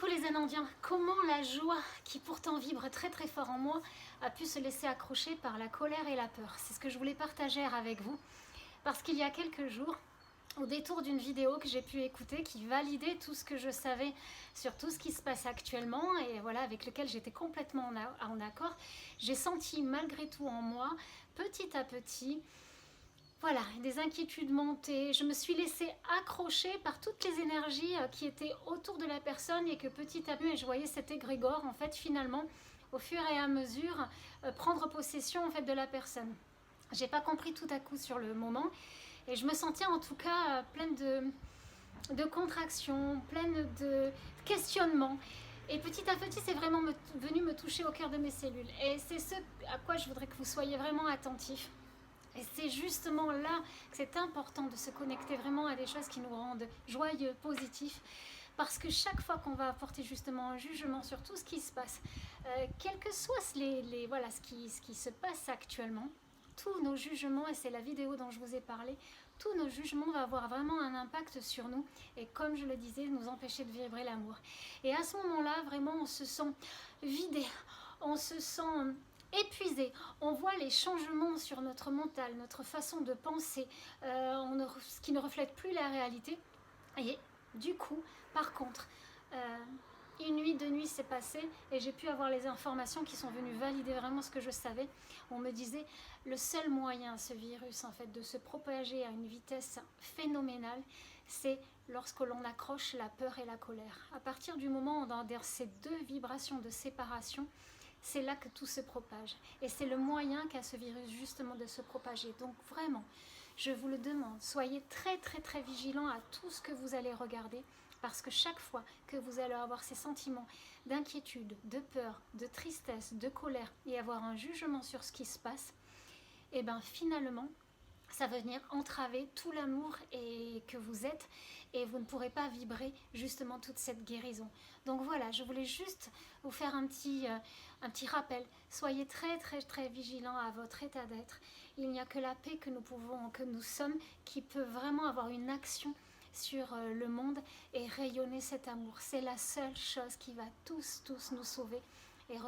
Coucou les Anandiens, comment la joie qui pourtant vibre très très fort en moi a pu se laisser accrocher par la colère et la peur? C'est ce que je voulais partager avec vous parce qu'il y a quelques jours, au détour d'une vidéo que j'ai pu écouter qui validait tout ce que je savais sur tout ce qui se passe actuellement et voilà, avec lequel j'étais complètement en accord, j'ai senti malgré tout en moi, petit à petit, voilà, des inquiétudes montaient, je me suis laissée accrocher par toutes les énergies qui étaient autour de la personne et que petit à petit, je voyais cet égrégore en fait finalement au fur et à mesure prendre possession en fait de la personne. J'ai pas compris tout à coup sur le moment et je me sentais en tout cas pleine de contractions, pleine de questionnements. Et petit à petit, c'est vraiment venu me toucher au cœur de mes cellules. Et c'est ce à quoi je voudrais que vous soyez vraiment attentifs. Et c'est justement là que c'est important de se connecter vraiment à des choses qui nous rendent joyeux, positifs. Parce que chaque fois qu'on va apporter justement un jugement sur tout ce qui se passe, quel que soit voilà, ce qui se passe actuellement, tous nos jugements, et c'est la vidéo dont je vous ai parlé, tous nos jugements vont avoir vraiment un impact sur nous et comme je le disais, nous empêcher de vibrer l'amour. Et à ce moment-là, vraiment, on se sent vidé, on se sent épuisé, on voit les changements sur notre mental, notre façon de penser, ce qui ne reflète plus la réalité. Et du coup, par contre, une nuit, 2 nuits s'est passée et j'ai pu avoir les informations qui sont venues valider vraiment ce que je savais. On me disait le seul moyen, ce virus en fait, de se propager à une vitesse phénoménale, c'est lorsque l'on accroche la peur et la colère. À partir du moment où on est dans ces deux vibrations de séparation, c'est là que tout se propage. Et c'est le moyen qu'a ce virus justement de se propager. Donc vraiment, je vous le demande, soyez très très très vigilants à tout ce que vous allez regarder. Parce que chaque fois que vous allez avoir ces sentiments d'inquiétude, de peur, de tristesse, de colère et avoir un jugement sur ce qui se passe, et bien finalement, ça va venir entraver tout l'amour que vous êtes et vous ne pourrez pas vibrer justement toute cette guérison. Donc voilà, je voulais juste vous faire un petit rappel. Soyez très très très vigilants à votre état d'être. Il n'y a que la paix que nous sommes qui peut vraiment avoir une action sur le monde et rayonner cet amour. C'est la seule chose qui va tous nous sauver et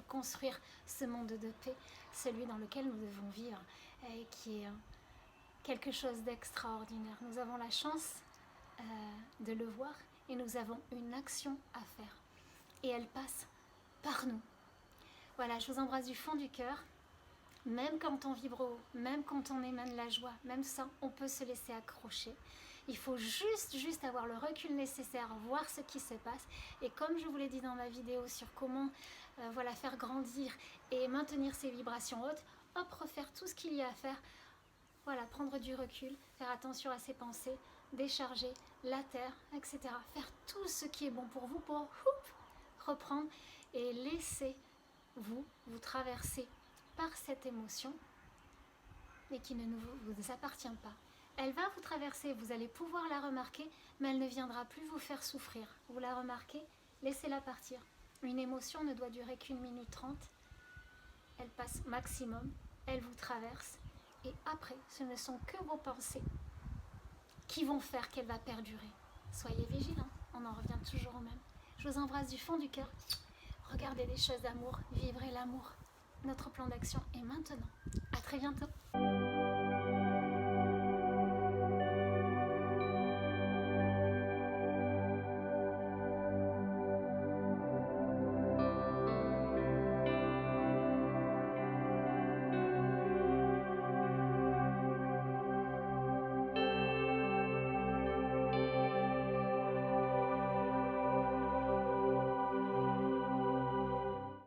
construire ce monde de paix, celui dans lequel nous devons vivre et qui est quelque chose d'extraordinaire. Nous avons la chance de le voir et nous avons une action à faire et elle passe par nous. Voilà, je vous embrasse du fond du cœur. Même quand on vibre haut, même quand on émane la joie, même ça, on peut se laisser accrocher. Il faut juste avoir le recul nécessaire, voir ce qui se passe. Et comme je vous l'ai dit dans ma vidéo sur comment voilà, faire grandir et maintenir ses vibrations hautes, hop, refaire tout ce qu'il y a à faire. Voilà, prendre du recul, faire attention à ses pensées, décharger la terre, etc. Faire tout ce qui est bon pour vous pour reprendre et laisser vous traverser par cette émotion, mais qui ne vous appartient pas. Elle va vous traverser, vous allez pouvoir la remarquer, mais elle ne viendra plus vous faire souffrir. Vous la remarquez, laissez-la partir. Une émotion ne doit durer qu'1 minute 30. Elle passe maximum, elle vous traverse, et après, ce ne sont que vos pensées qui vont faire qu'elle va perdurer. Soyez vigilants, on en revient toujours au même. Je vous embrasse du fond du cœur. Regardez des choses d'amour, vivrez l'amour. Notre plan d'action est maintenant. À très bientôt.